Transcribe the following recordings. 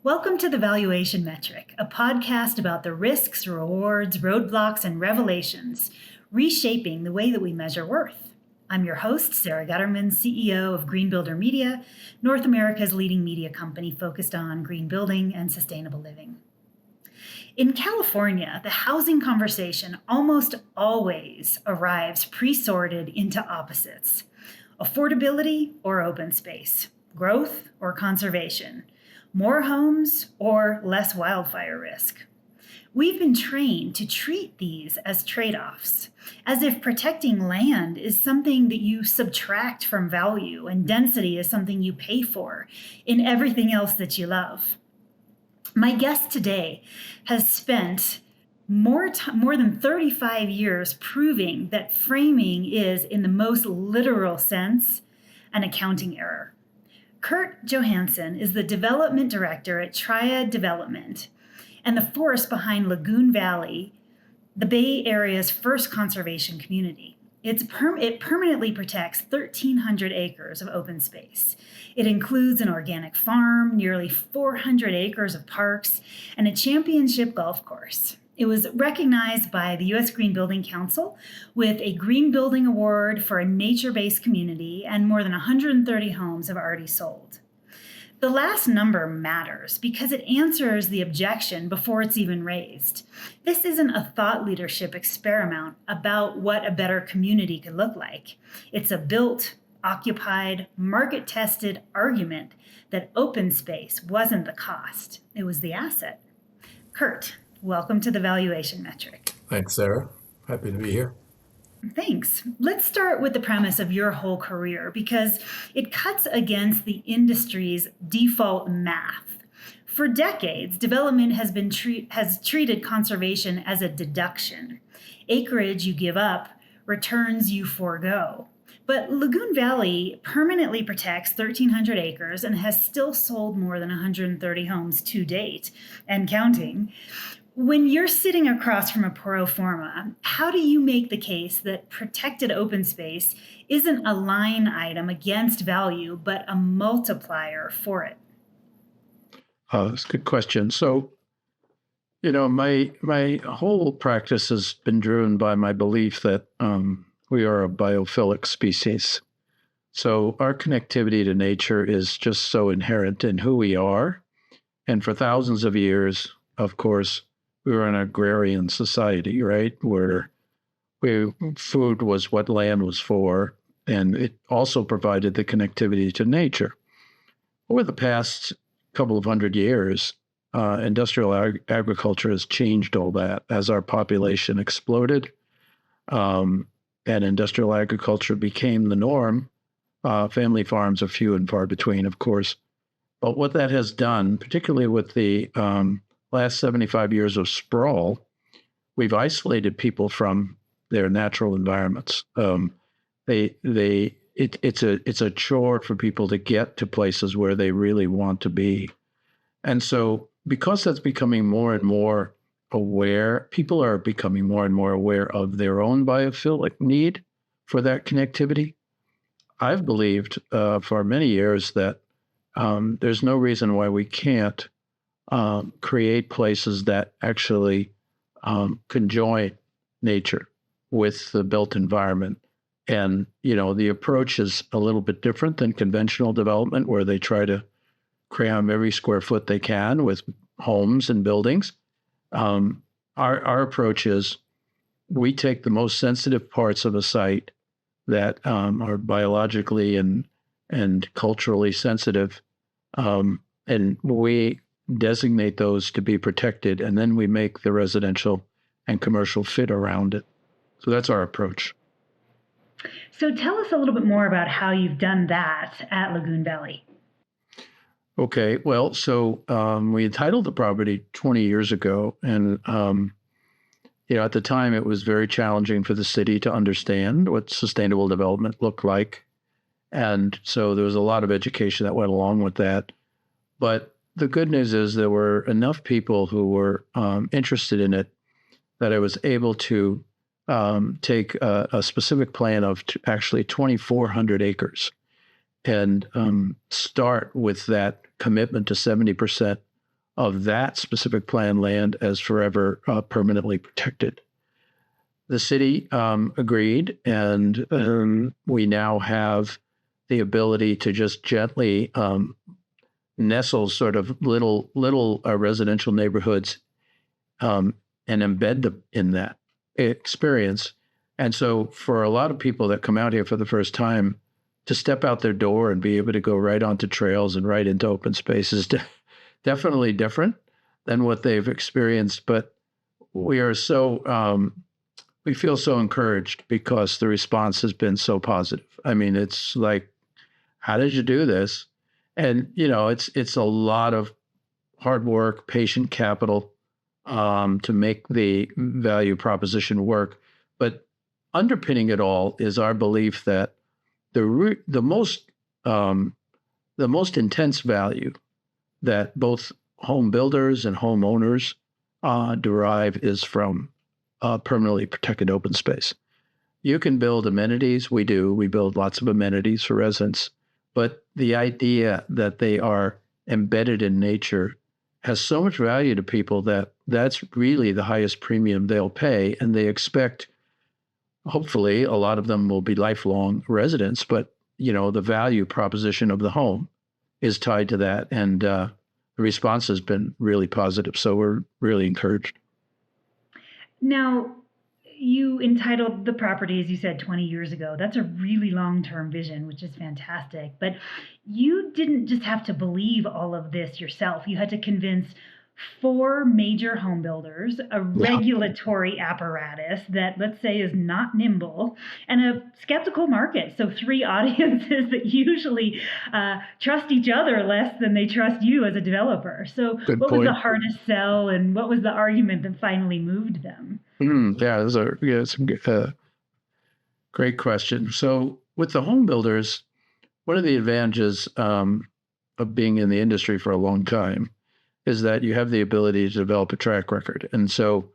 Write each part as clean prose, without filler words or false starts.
Welcome to the Valuation Metric, a podcast about the risks, rewards, roadblocks, and revelations, reshaping the way that we measure worth. I'm your host, Sara Gutterman, CEO of Green Builder Media, North America's leading media company focused on green building and sustainable living. In California, the housing conversation almost always arrives pre-sorted into opposites: affordability or open space, growth or conservation, more homes or less wildfire risk. We've been trained to treat these as trade-offs, as if protecting land is something that you subtract from value and density is something you pay for in everything else that you love. My guest today has spent more than 35 years proving that framing is, in the most literal sense, an accounting error. Curt Johansen is the development director at Triad Development and the force behind Lagoon Valley, the Bay Area's first conservation community. It permanently protects 1,300 acres of open space. It includes an organic farm, nearly 400 acres of parks, and a championship golf course. It was recognized by the U.S. Green Building Council with a Green Building Award for a nature-based community, and more than 130 homes have already sold. The last number matters because it answers the objection before it's even raised. This isn't a thought leadership experiment about what a better community could look like. It's a built, occupied, market-tested argument that open space wasn't the cost, it was the asset. Curt, welcome to the Valuation Metric. Thanks, Sarah. Happy to be here. Thanks. Let's start with the premise of your whole career because it cuts against the industry's default math. For decades, development has treated conservation as a deduction. Acreage you give up, returns you forego. But Lagoon Valley permanently protects 1,300 acres and has still sold more than 130 homes to date and counting. When you're sitting across from a pro forma, how do you make the case that protected open space isn't a line item against value, but a multiplier for it? That's a good question. So, my whole practice has been driven by my belief that we are a biophilic species. So our connectivity to nature is just so inherent in who we are. And for thousands of years, of course, we were an agrarian society, right? Where food was what land was for, and it also provided the connectivity to nature. Over the past couple of hundred years, industrial agriculture has changed all that as our population exploded, and industrial agriculture became the norm. Family farms are few and far between, of course. But what that has done, particularly with the last 75 years of sprawl, we've isolated people from their natural environments. It's a chore for people to get to places where they really want to be. And so because that's becoming more and more aware, people are becoming more and more aware of their own biophilic need for that connectivity. I've believed for many years that there's no reason why we can't create places that actually conjoin nature with the built environment. And, the approach is a little bit different than conventional development, where they try to cram every square foot they can with homes and buildings. Our approach is we take the most sensitive parts of a site that are biologically and culturally sensitive, and we designate those to be protected, and then we make the residential and commercial fit around it. So that's our approach. So tell us a little bit more about how you've done that at Lagoon Valley. Okay, well, so we entitled the property 20 years ago, and at the time it was very challenging for the city to understand what sustainable development looked like. And so there was a lot of education that went along with that. But the good news is there were enough people who were interested in it that I was able to take a specific plan of actually 2,400 acres and start with that commitment to 70% of that specific plan land as forever permanently protected. The city agreed, and we now have the ability to just gently nestle sort of little residential neighborhoods and embed them in that experience. And so for a lot of people that come out here for the first time, to step out their door and be able to go right onto trails and right into open spaces, definitely different than what they've experienced. But we are so, we feel so encouraged because the response has been so positive. I mean, it's like, how did you do this? And, it's a lot of hard work, patient capital to make the value proposition work. But underpinning it all is our belief that the most intense value that both home builders and homeowners derive is from permanently protected open space. You can build amenities. We build lots of amenities for residents, but the idea that they are embedded in nature has so much value to people that that's really the highest premium they'll pay. And they expect, hopefully, a lot of them will be lifelong residents, but the value proposition of the home is tied to that. And the response has been really positive. So we're really encouraged. Now, you entitled the property, as you said, 20 years ago. That's a really long-term vision, which is fantastic. But you didn't just have to believe all of this yourself. You had to convince 4 major home builders, a regulatory apparatus that, let's say, is not nimble, and a skeptical market. So 3 audiences that usually trust each other less than they trust you as a developer. So what was the hardest sell, and what was the argument that finally moved them? Yeah, it's a great question. So with the home builders, one of the advantages of being in the industry for a long time is that you have the ability to develop a track record. And so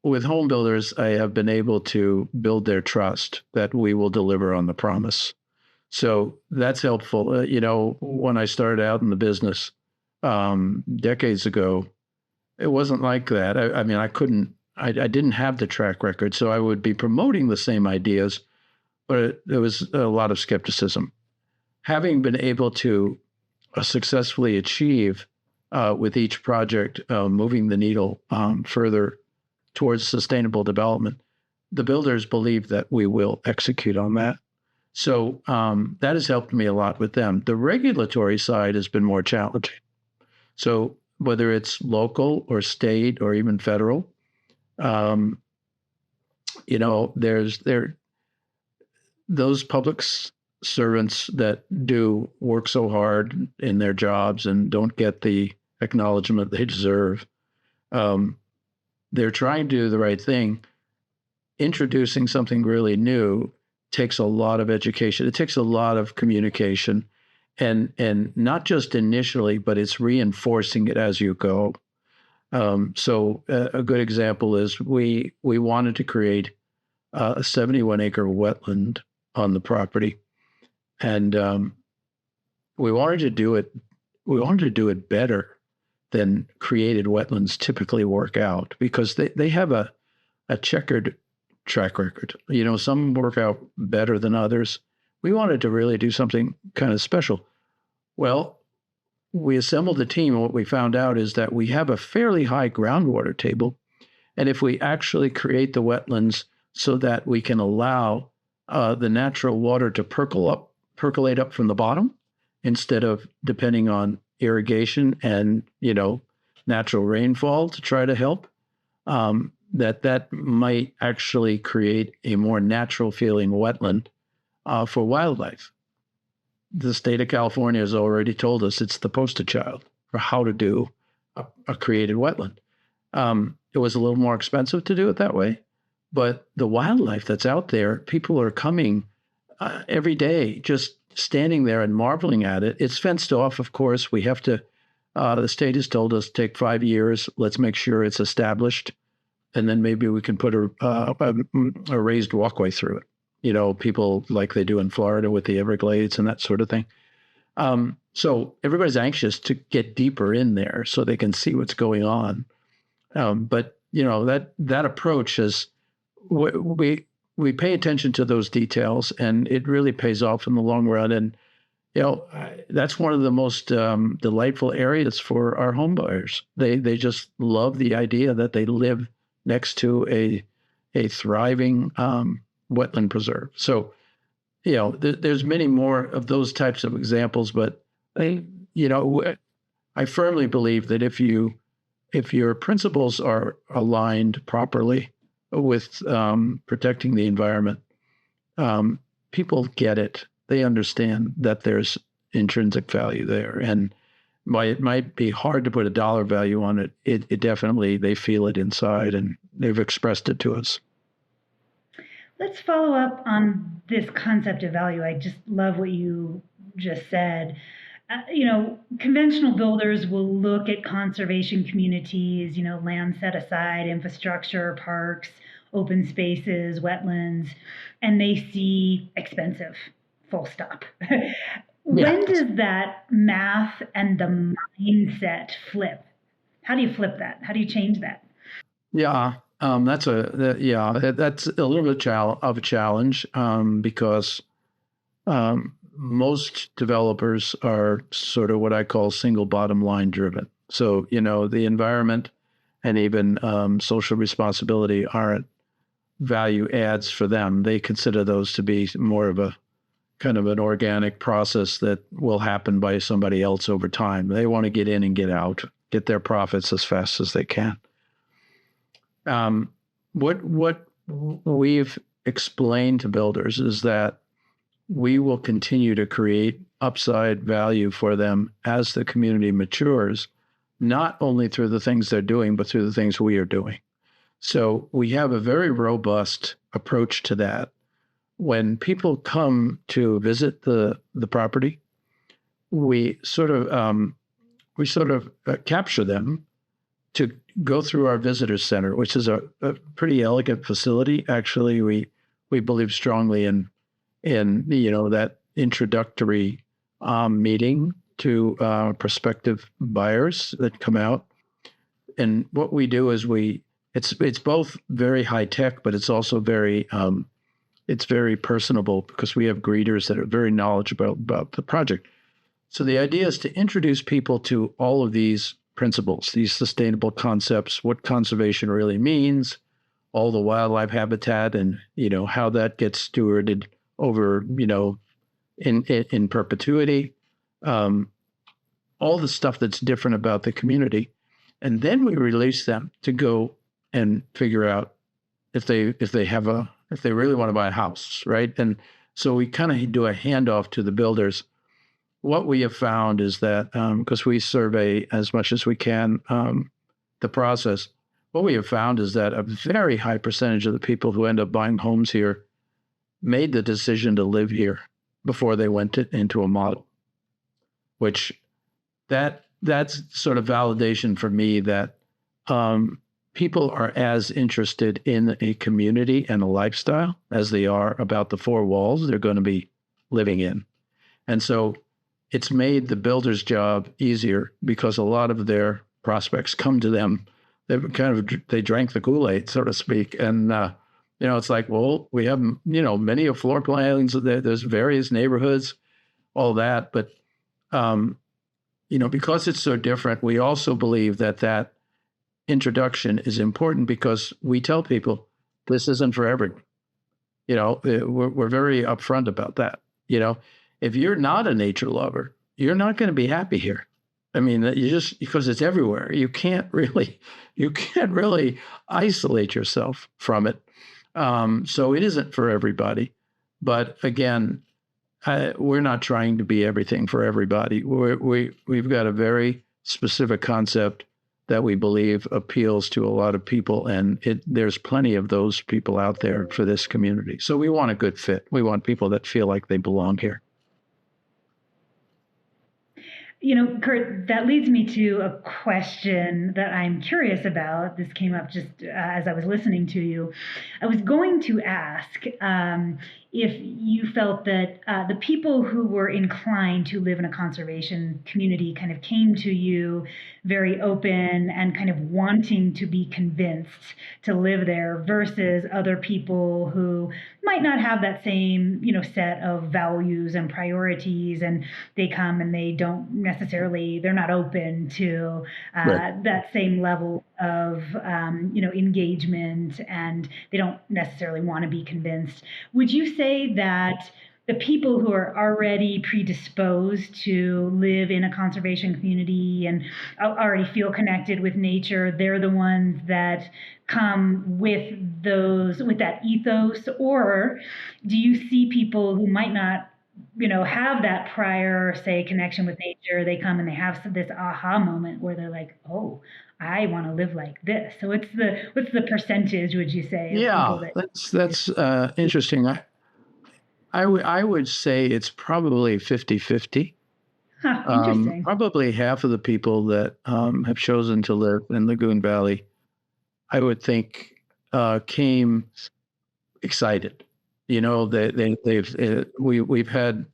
with home builders, I have been able to build their trust that we will deliver on the promise. So that's helpful. When I started out in the business decades ago, it wasn't like that. I didn't have the track record, so I would be promoting the same ideas, but there was a lot of skepticism. Having been able to successfully achieve with each project, moving the needle further towards sustainable development, the builders believe that we will execute on that. So that has helped me a lot with them. The regulatory side has been more challenging. So whether it's local or state or even federal, there's those public servants that do work so hard in their jobs and don't get the acknowledgement they deserve. They're trying to do the right thing. Introducing something really new takes a lot of education. It takes a lot of communication, and not just initially, but it's reinforcing it as you go. So a good example is we wanted to create a 71-acre wetland on the property, and we wanted to do it. We wanted to do it better than created wetlands typically work out, because they have a checkered track record. Some work out better than others. We wanted to really do something kind of special. Well, we assembled the team, and what we found out is that we have a fairly high groundwater table. And if we actually create the wetlands so that we can allow the natural water to percolate up from the bottom, instead of depending on irrigation and, natural rainfall to try to help, that might actually create a more natural feeling wetland for wildlife. The state of California has already told us it's the poster child for how to do a created wetland. It was a little more expensive to do it that way, but the wildlife that's out there, people are coming every day, just standing there and marveling at it. It's fenced off, of course. We have to, the state has told us, take 5 years. Let's make sure it's established. And then maybe we can put a raised walkway through it. People like they do in Florida with the Everglades and that sort of thing. So everybody's anxious to get deeper in there so they can see what's going on. But that approach is we pay attention to those details, and it really pays off in the long run. And that's one of the most delightful areas for our home buyers. They just love the idea that they live next to a thriving wetland preserve. So there's many more of those types of examples, but I firmly believe that if your principles are aligned properly with protecting the environment, people get it. They understand that there's intrinsic value there. And while it might be hard to put a dollar value on it, it definitely, they feel it inside, and they've expressed it to us. Let's follow up on this concept of value. I just love what you just said. Conventional builders will look at conservation communities, land set aside, infrastructure, parks, open spaces, wetlands, and they see expensive, full stop. When does that math and the mindset flip? How do you flip that? How do you change that? Yeah, that's a little bit of a challenge because most developers are sort of what I call single bottom line driven. So the environment and even social responsibility aren't value adds for them. They consider those to be more of a kind of an organic process that will happen by somebody else over time. They want to get in and get out, get their profits as fast as they can. What we've explained to builders is that we will continue to create upside value for them as the community matures, not only through the things they're doing, but through the things we are doing. So we have a very robust approach to that. When people come to visit the property, we sort of capture them to go through our visitor center, which is a pretty elegant facility. Actually, we believe strongly in that introductory meeting to prospective buyers that come out. And what we do is it's both very high tech, but it's also very personable because we have greeters that are very knowledgeable about the project. So the idea is to introduce people to all of these principles, these sustainable concepts, what conservation really means, all the wildlife habitat, and how that gets stewarded over in perpetuity, all the stuff that's different about the community, and then we release them to go and figure out if they really want to buy a house, right? And so we kind of do a handoff to the builders. What we have found is that because we survey as much as we can the process, what we have found is that a very high percentage of the people who end up buying homes here made the decision to live here before they went into a model, which that's sort of validation for me that people are as interested in a community and a lifestyle as they are about the four walls they're going to be living in. And so it's made the builder's job easier because a lot of their prospects come to them. They drank the Kool-Aid, so to speak. And, it's like, well, we have, many of floor plans, there's various neighborhoods, all that. But, because it's so different, we also believe that introduction is important because we tell people this isn't for everyone. We're very upfront about that. If you're not a nature lover, you're not going to be happy here. I mean, because it's everywhere. You can't really isolate yourself from it. So it isn't for everybody. But again, we're not trying to be everything for everybody. We've got a very specific concept that we believe appeals to a lot of people, and there's plenty of those people out there for this community. So we want a good fit. We want people that feel like they belong here. Curt, that leads me to a question that I'm curious about. This came up just as I was listening to you. I was going to ask if you felt that the people who were inclined to live in a conservation community kind of came to you very open and kind of wanting to be convinced to live there versus other people who might not have that same, set of values and priorities, and they come and they don't necessarily, they're not open to Right. that same level of, engagement, and they don't necessarily want to be convinced. Would you say that the people who are already predisposed to live in a conservation community and already feel connected with nature, they're the ones that come with that ethos? Or do you see people who might not have that prior, say, connection with nature? They come and they have this aha moment where they're like, oh, I want to live like this. So what's the percentage, would you say, of people Yeah, that? that's interesting. I would say it's probably 50-50. Huh, interesting. Probably half of the people that have chosen to live in Lagoon Valley, I would think, came excited. We've had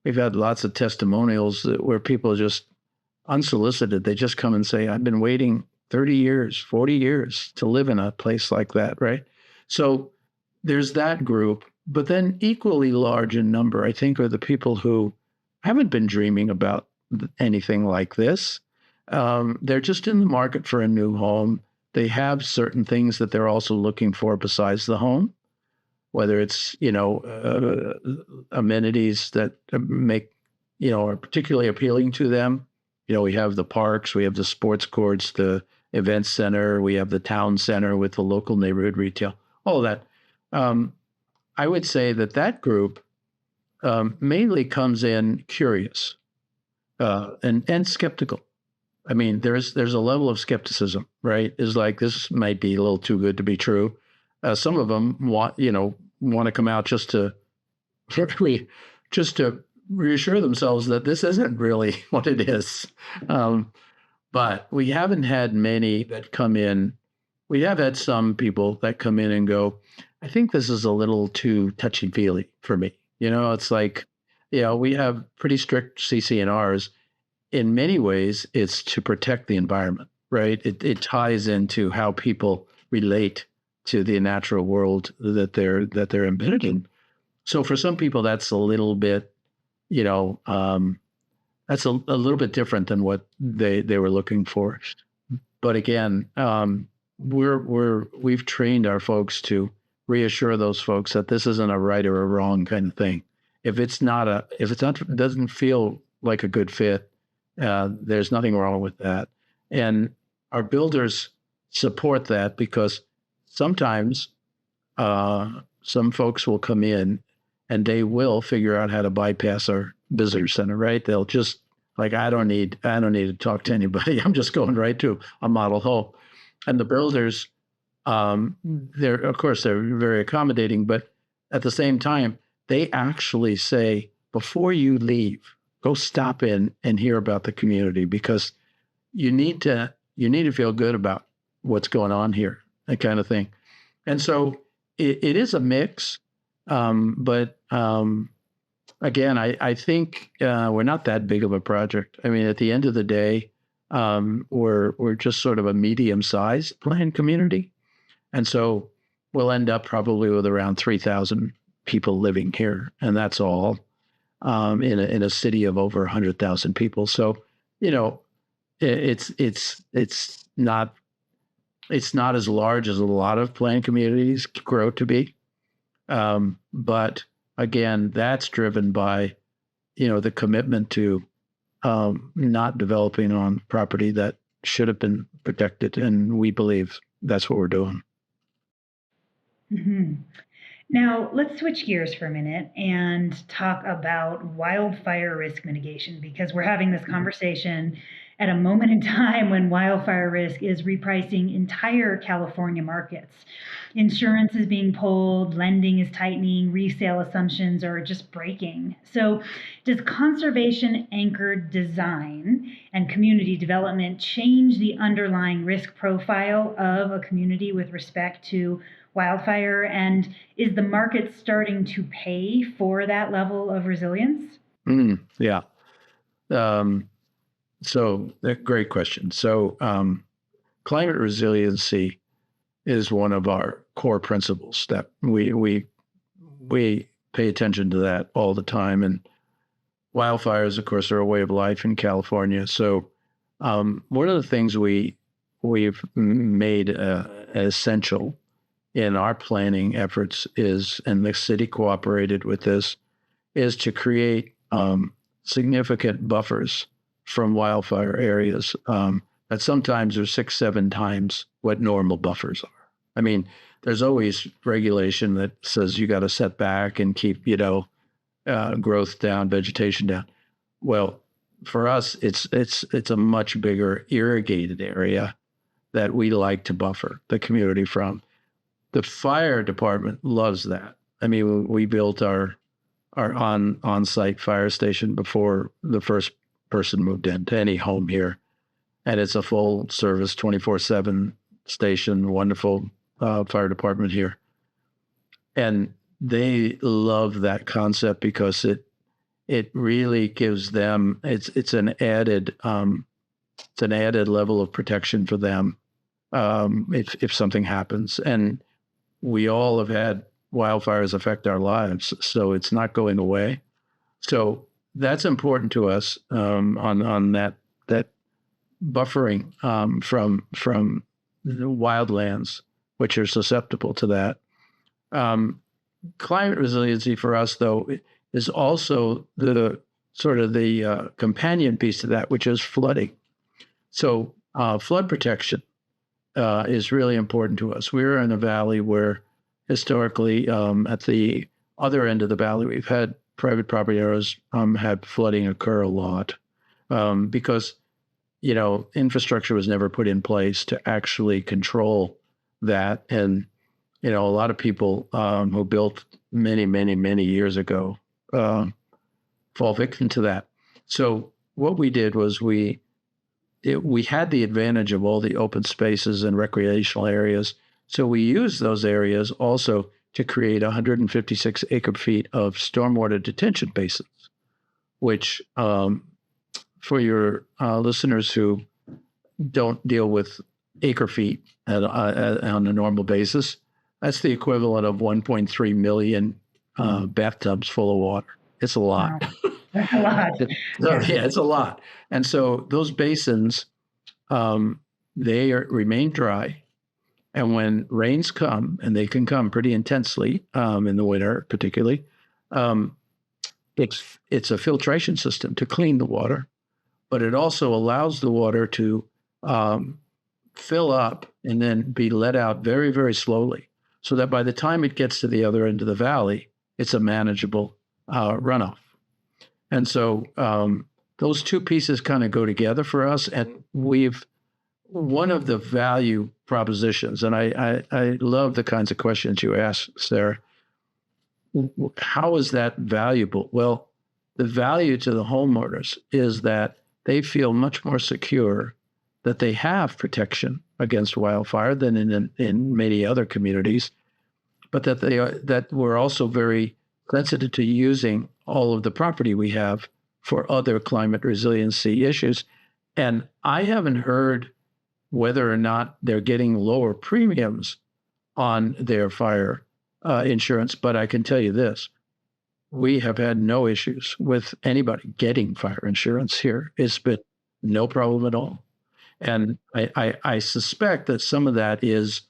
lots of testimonials where people just unsolicited, they just come and say, I've been waiting 30 years, 40 years to live in a place like that, right? So there's that group, but then equally large in number, I think, are the people who haven't been dreaming about anything like this. They're just in the market for a new home. They have certain things that they're also looking for besides the home, whether it's, amenities that make, are particularly appealing to them. We have the parks, we have the sports courts, the event center, we have the town center with the local neighborhood retail, all that. I would say that group mainly comes in curious and skeptical. I mean, there's a level of skepticism, right? Is like, this might be a little too good to be true. Some of them want to come out just to reassure themselves that this isn't really what it is. But we haven't had many that come in. We have had some people that come in and go, I think this is a little too touchy-feely for me. It's like, we have pretty strict CC&Rs. In many ways, it's to protect the environment, right? It ties into how people relate to the natural world that they're embedded in. So for some people, that's a little bit, that's a little bit different than what they were looking for. But again, we've trained our folks to reassure those folks that this isn't a right or a wrong kind of thing. If it doesn't feel like a good fit, there's nothing wrong with that. And our builders support that, because sometimes some folks will come in and they will figure out how to bypass our visitor center, right? They'll just like, I don't need to talk to anybody. I'm just going right to a model home. And the builders, they're very accommodating, but at the same time, they actually say, before you leave, go stop in and hear about the community, because you need to feel good about what's going on here, that kind of thing. And so it is a mix. But again, I think we're not that big of a project. I mean, at the end of the day, we're just sort of a medium-sized planned community. And so we'll end up probably with around 3,000 people living here. And that's all in a city of over 100,000 people. So, it's not as large as a lot of planned communities grow to be. But again, that's driven by, the commitment to not developing on property that should have been protected. And we believe that's what we're doing. Mm-hmm. Now, let's switch gears for a minute and talk about wildfire risk mitigation, because we're having this conversation at a moment in time when wildfire risk is repricing entire California markets. Insurance is being pulled, lending is tightening, resale assumptions are just breaking. So, does conservation anchored design and community development change the underlying risk profile of a community with respect to wildfire? And is the market starting to pay for that level of resilience? Yeah. So great question. So climate resiliency is one of our core principles that we pay attention to that all the time. And wildfires, of course, are a way of life in California. So one of the things we've made essential in our planning efforts is, and the city cooperated with this, is to create significant buffers from wildfire areas that sometimes are 6-7 times what normal buffers are. I mean, there's always regulation that says you got to set back and keep, growth down, vegetation down. Well, for us, it's a much bigger irrigated area that we like to buffer the community from. The fire department loves that. I mean, we built our on-site fire station before the first person moved into any home here, and it's a full service 24/7 station. Wonderful fire department here, and they love that concept because it really gives them it's an added level of protection for them if something happens. And we all have had wildfires affect our lives, so it's not going away. So that's important to us on that buffering from the wildlands, which are susceptible to that. Climate resiliency for us, though, is also the sort of the companion piece to that, which is flooding. So flood protection is really important to us. We're in a valley where historically, at the other end of the valley, we've had private property owners had flooding occur a lot because, infrastructure was never put in place to actually control that. And, a lot of people who built many, many, many years ago fall victim to that. So what we did was we had the advantage of all the open spaces and recreational areas. So we used those areas also to create 156 acre feet of stormwater detention basins, which for your listeners who don't deal with acre feet on a normal basis, that's the equivalent of 1.3 million bathtubs full of water. It's a lot. Wow. That's a lot. Yeah, it's a lot. And so those basins, remain dry. And when rains come, and they can come pretty intensely in the winter, particularly, it's a filtration system to clean the water, but it also allows the water to fill up and then be let out very, very slowly, so that by the time it gets to the other end of the valley, it's a manageable runoff. And so those two pieces kind of go together for us, and one of the value propositions, and I love the kinds of questions you ask, Sarah. How is that valuable? Well, the value to the homeowners is that they feel much more secure that they have protection against wildfire than in many other communities, but that we're also very sensitive to using all of the property we have for other climate resiliency issues. And I haven't heard whether or not they're getting lower premiums on their fire insurance. But I can tell you this, we have had no issues with anybody getting fire insurance here. It's been no problem at all. And I suspect that some of that is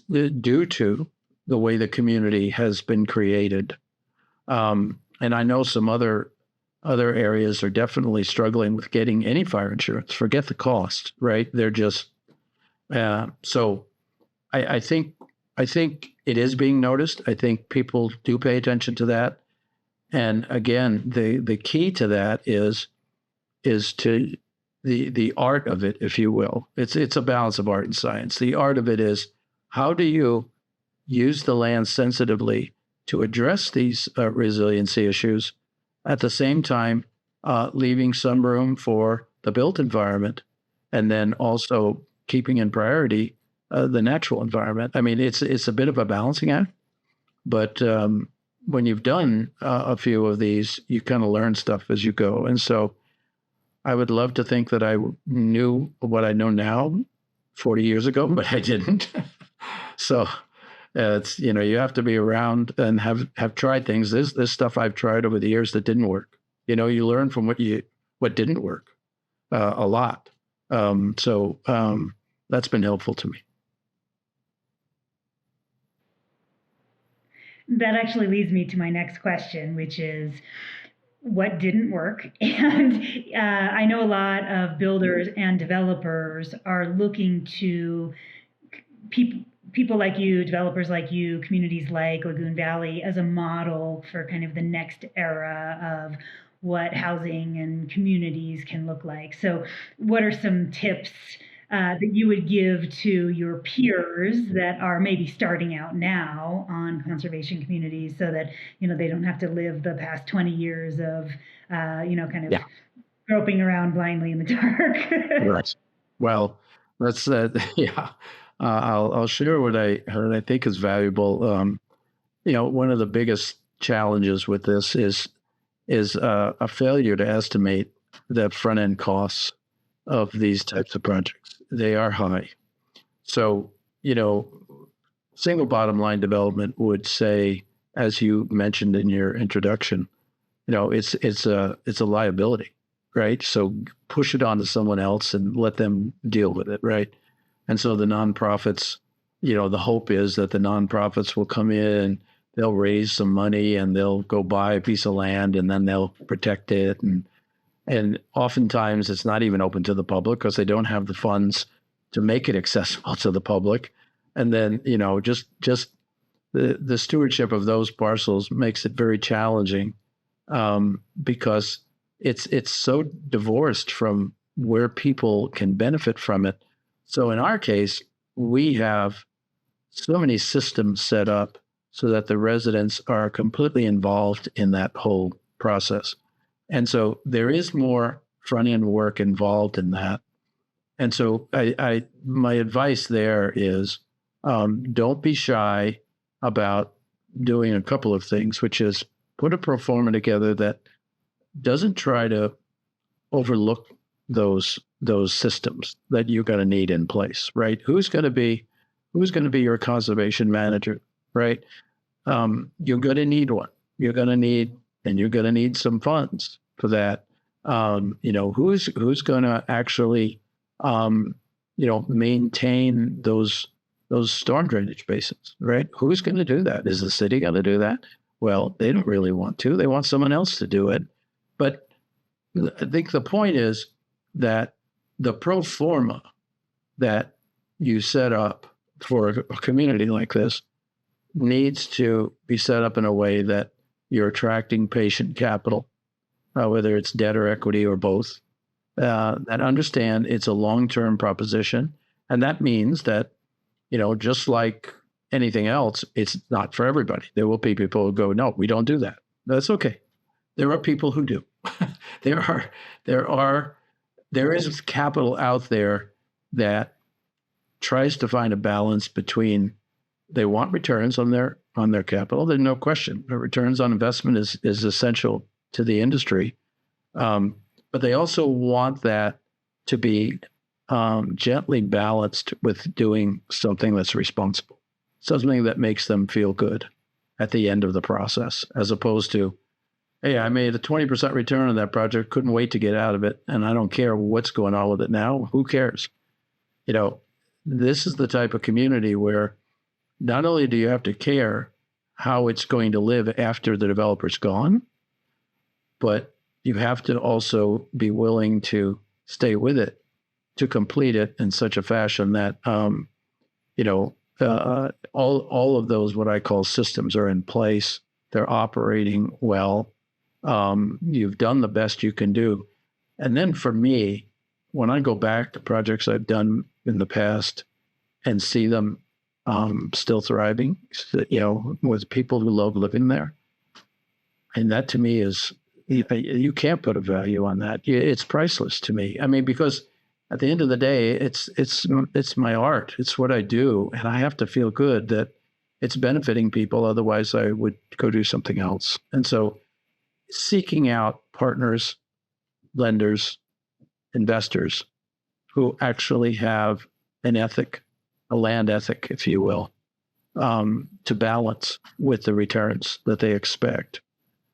due to the way the community has been created. And I know some other areas are definitely struggling with getting any fire insurance. Forget the cost, right? They're just so. I think it is being noticed. I think people do pay attention to that. And again, the key to that is to the art of it, if you will. It's a balance of art and science. The art of it is, how do you use the land sensitively to address these resiliency issues, at the same time leaving some room for the built environment, and then also keeping in priority the natural environment. I mean, it's a bit of a balancing act, but when you've done a few of these, you kind of learn stuff as you go. And so I would love to think that I knew what I know now 40 years ago, but I didn't. So it's, you have to be around and have tried things. This stuff I've tried over the years that didn't work. You learn from what didn't work a lot. So that's been helpful to me. That actually leads me to my next question, which is what didn't work? And I know a lot of builders and developers are looking to people like you, developers like you, communities like Lagoon Valley as a model for kind of the next era of what housing and communities can look like. So, what are some tips that you would give to your peers that are maybe starting out now on conservation communities, so that they don't have to live the past 20 years of kind of Yeah. groping around blindly in the dark? Right. Well, that's yeah. I'll share what I think is valuable. One of the biggest challenges with this is a failure to estimate the front end costs of these types of projects. They are high. So, single bottom line development would say, as you mentioned in your introduction, it's a liability, right? So push it on to someone else and let them deal with it, right? And so the nonprofits, the hope is that the nonprofits will come in, they'll raise some money and they'll go buy a piece of land and then they'll protect it. And oftentimes it's not even open to the public because they don't have the funds to make it accessible to the public. And then, just the stewardship of those parcels makes it very challenging because it's so divorced from where people can benefit from it. So in our case, we have so many systems set up so that the residents are completely involved in that whole process. And so there is more front end work involved in that. And so my advice there is don't be shy about doing a couple of things, which is put a pro forma together that doesn't try to overlook those systems that you're going to need in place, right? Who's going to be your conservation manager, right? You're going to need one. You're going to need some funds for that. Who's going to actually, maintain those storm drainage basins, right? Who's going to do that? Is the city going to do that? Well, they don't really want to. They want someone else to do it. But I think the point is that the pro forma that you set up for a community like this needs to be set up in a way that you're attracting patient capital, whether it's debt or equity or both, that understand it's a long-term proposition. And that means that, just like anything else, it's not for everybody. There will be people who go, no, we don't do that. That's okay. There are people who do. There is capital out there that tries to find a balance between they want returns on their capital. There's no question. The returns on investment is essential to the industry. But they also want that to be gently balanced with doing something that's responsible, something that makes them feel good at the end of the process, as opposed to, hey, I made a 20% return on that project, couldn't wait to get out of it, and I don't care what's going on with it now. Who cares? This is the type of community where not only do you have to care how it's going to live after the developer's gone, but you have to also be willing to stay with it to complete it in such a fashion that, all of those, what I call systems, are in place. They're operating well. You've done the best you can do. And then for me, when I go back to projects I've done in the past and see them still thriving, with people who love living there, and that to me is, you can't put a value on that. It's priceless to me. I mean, because at the end of the day, it's my art. It's what I do, and I have to feel good that it's benefiting people. Otherwise, I would go do something else. And so, seeking out partners, lenders, investors who actually have an ethic, a land ethic, if you will, to balance with the returns that they expect.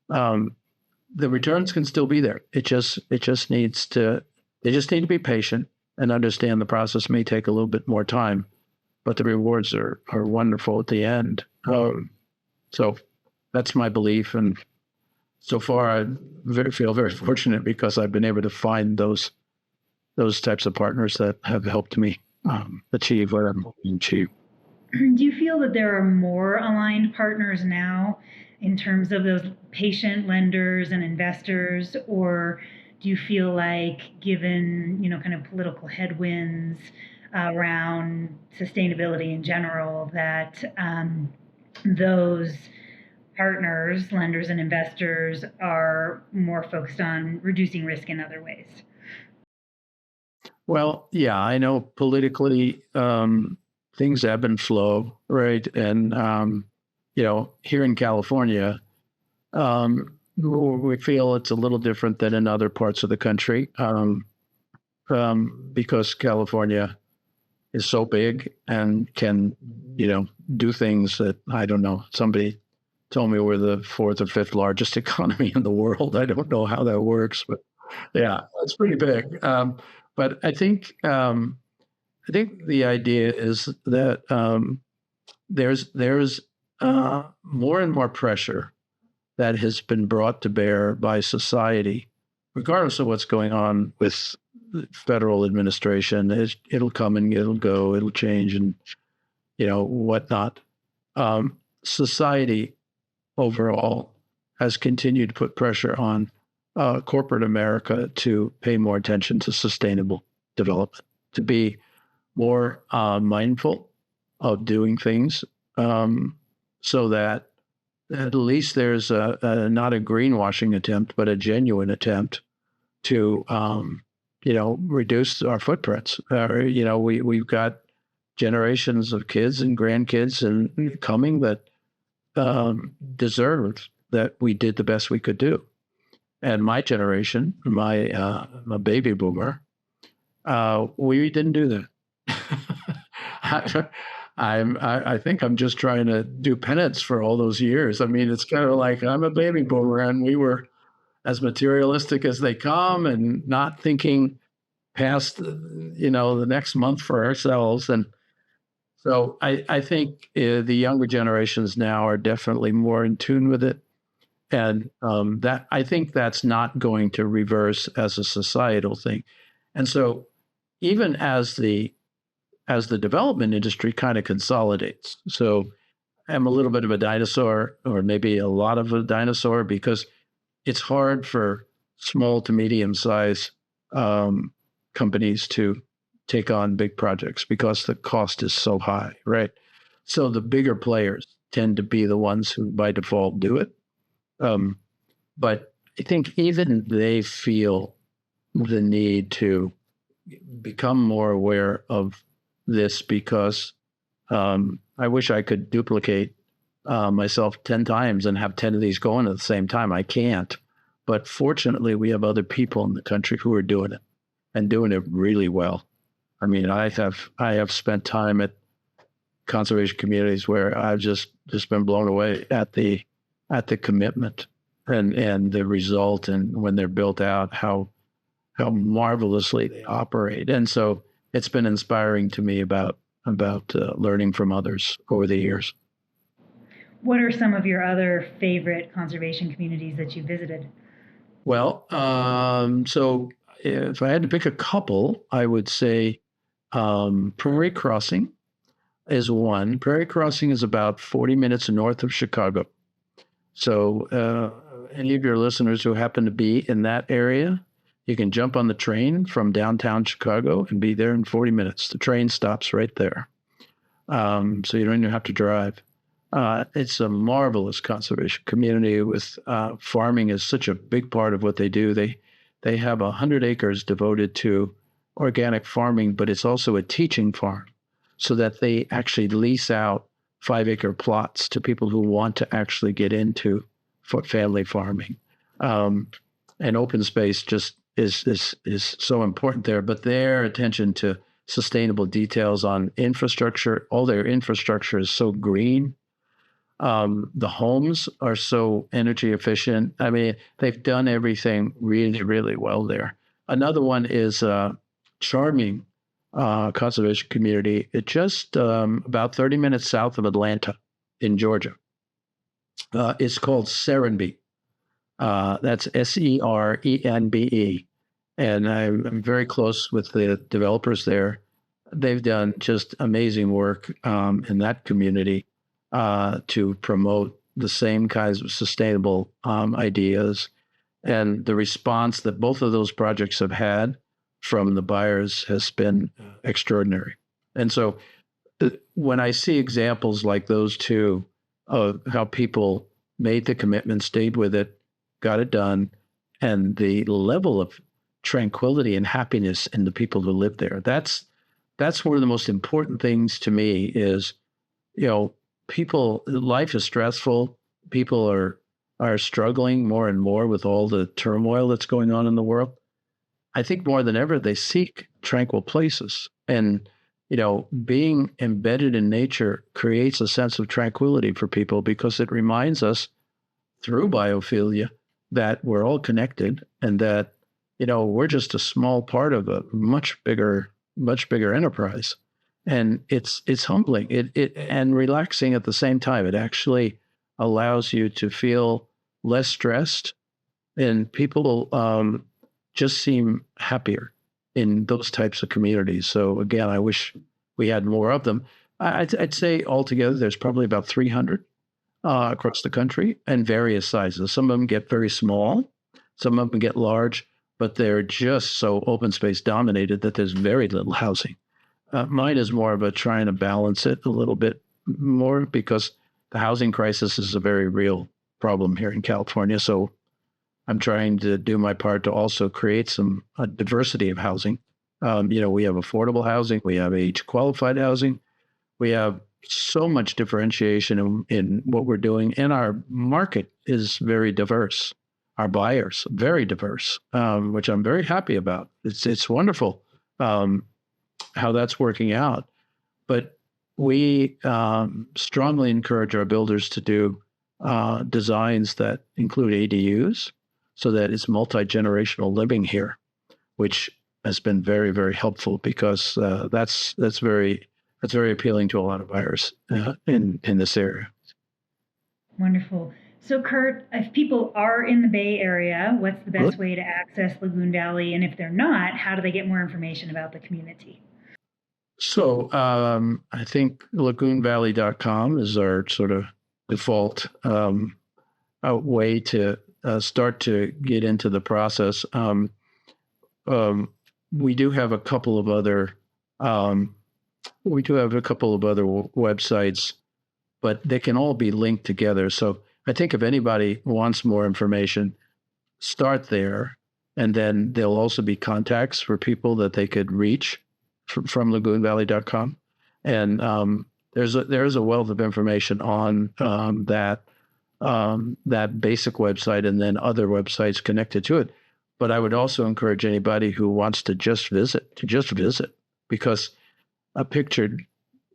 The returns can still be there. It just needs to. They just need to be patient and understand the process may take a little bit more time, but the rewards are wonderful at the end. So that's my belief, and so far I feel very fortunate because I've been able to find those types of partners that have helped me achieve what I'm hoping to achieve. Do you feel that there are more aligned partners now in terms of those patient lenders and investors, or do you feel like, given kind of political headwinds around sustainability in general, that those partners, lenders, and investors are more focused on reducing risk in other ways? Well, yeah, I know politically things ebb and flow, right? And here in California, we feel it's a little different than in other parts of the country because California is so big and can, do things that I don't know. Somebody told me we're the fourth or fifth largest economy in the world. I don't know how that works, but yeah, it's pretty big. But I think the idea is that there's more and more pressure that has been brought to bear by society, regardless of what's going on with the federal administration. It'll come and it'll go, it'll change, and whatnot. Society overall has continued to put pressure on corporate America to pay more attention to sustainable development, to be more mindful of doing things so that at least there's not a greenwashing attempt, but a genuine attempt to, reduce our footprints. We've got generations of kids and grandkids and coming that deserve that we did the best we could do. And my generation, I'm a baby boomer, we didn't do that. I think I'm just trying to do penance for all those years. I mean, it's kind of like I'm a baby boomer, and we were as materialistic as they come, and not thinking past, the next month for ourselves. And so I think the younger generations now are definitely more in tune with it, and that I think that's not going to reverse as a societal thing. And so even as the development industry kind of consolidates. So I'm a little bit of a dinosaur, or maybe a lot of a dinosaur, because it's hard for small to medium size companies to take on big projects because the cost is so high, right? So the bigger players tend to be the ones who by default do it. But I think even they feel the need to become more aware of this, because I wish I could duplicate myself 10 times and have 10 of these going at the same time. I can't. But fortunately, we have other people in the country who are doing it, and doing it really well. I mean, I have spent time at conservation communities where I've just been blown away at the commitment and the result, and when they're built out, how marvelously they operate. And so it's been inspiring to me about learning from others over the years. What are some of your other favorite conservation communities that you visited? Well, so if I had to pick a couple, I would say Prairie Crossing is one. Prairie Crossing is about 40 minutes north of Chicago. So any of your listeners who happen to be in that area, you can jump on the train from downtown Chicago and be there in 40 minutes. The train stops right there. So you don't even have to drive. It's a marvelous conservation community with farming is such a big part of what they do. They have 100 acres devoted to organic farming, but it's also a teaching farm so that they actually lease out 5-acre plots to people who want to actually get into family farming. And open space just is so important there, but their attention to sustainable details on infrastructure, all their infrastructure is so green. The homes are so energy efficient. I mean, they've done everything really, really well there. Another one is charming conservation community. It's just about 30 minutes south of Atlanta in Georgia. It's called Serenbe. That's Serenbe. And I'm very close with the developers there. They've done just amazing work in that community to promote the same kinds of sustainable ideas. And the response that both of those projects have had from the buyers has been extraordinary. And so when I see examples like those two of how people made the commitment, stayed with it, got it done, and the level of tranquility and happiness in the people who live there, that's one of the most important things to me is, people, life is stressful. People are struggling more and more with all the turmoil that's going on in the world. I think more than ever, they seek tranquil places. And, being embedded in nature creates a sense of tranquility for people because it reminds us through biophilia that we're all connected and that, we're just a small part of a much bigger enterprise. And it's humbling it and relaxing at the same time. It actually allows you to feel less stressed, and people just seem happier in those types of communities. So again, I wish we had more of them. I'd say altogether there's probably about 300 across the country and various sizes. Some of them get very small, some of them get large, but they're just so open space dominated that there's very little housing. Mine is more of a trying to balance it a little bit more because the housing crisis is a very real problem here in California. So I'm trying to do my part to also create some diversity of housing. We have affordable housing, we have age qualified housing, we have so much differentiation in what we're doing, and our market is very diverse. Our buyers very diverse, which I'm very happy about. It's wonderful how that's working out. But we strongly encourage our builders to do designs that include ADUs, so that it's multi-generational living here, which has been very, very helpful because that's very appealing to a lot of buyers in this area. Wonderful. So, Curt, if people are in the Bay Area, what's the best way to access Lagoon Valley? And if they're not, how do they get more information about the community? So I think lagoonvalley.com is our sort of default way to start to get into the process. We do have a couple of other websites, but they can all be linked together. So I think if anybody wants more information, start there, and then there'll also be contacts for people that they could reach from lagoonvalley.com. And there's a wealth of information on that basic website and then other websites connected to it. But I would also encourage anybody who wants to just visit, because a picture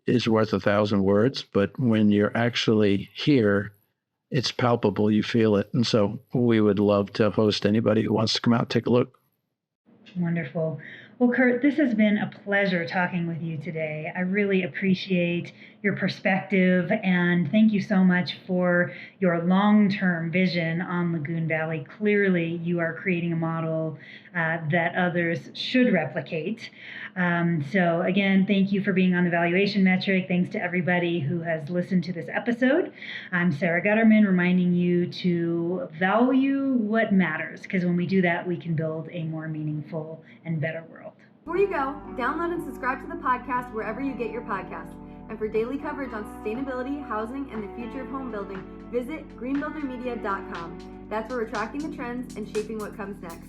is worth 1,000 words, but when you're actually here, it's palpable, you feel it. And so we would love to host anybody who wants to come out and take a look. Wonderful. Well, Curt, this has been a pleasure talking with you today. I really appreciate your perspective, and thank you so much for your long-term vision on Lagoon Valley. Clearly, you are creating a model that others should replicate. So again, thank you for being on the Valuation Metric. Thanks to everybody who has listened to this episode. I'm Sara Gutterman, reminding you to value what matters, because when we do that, we can build a more meaningful and better world. Before you go, download and subscribe to the podcast wherever you get your podcasts. And for daily coverage on sustainability, housing, and the future of home building, visit greenbuildermedia.com. That's where we're tracking the trends and shaping what comes next.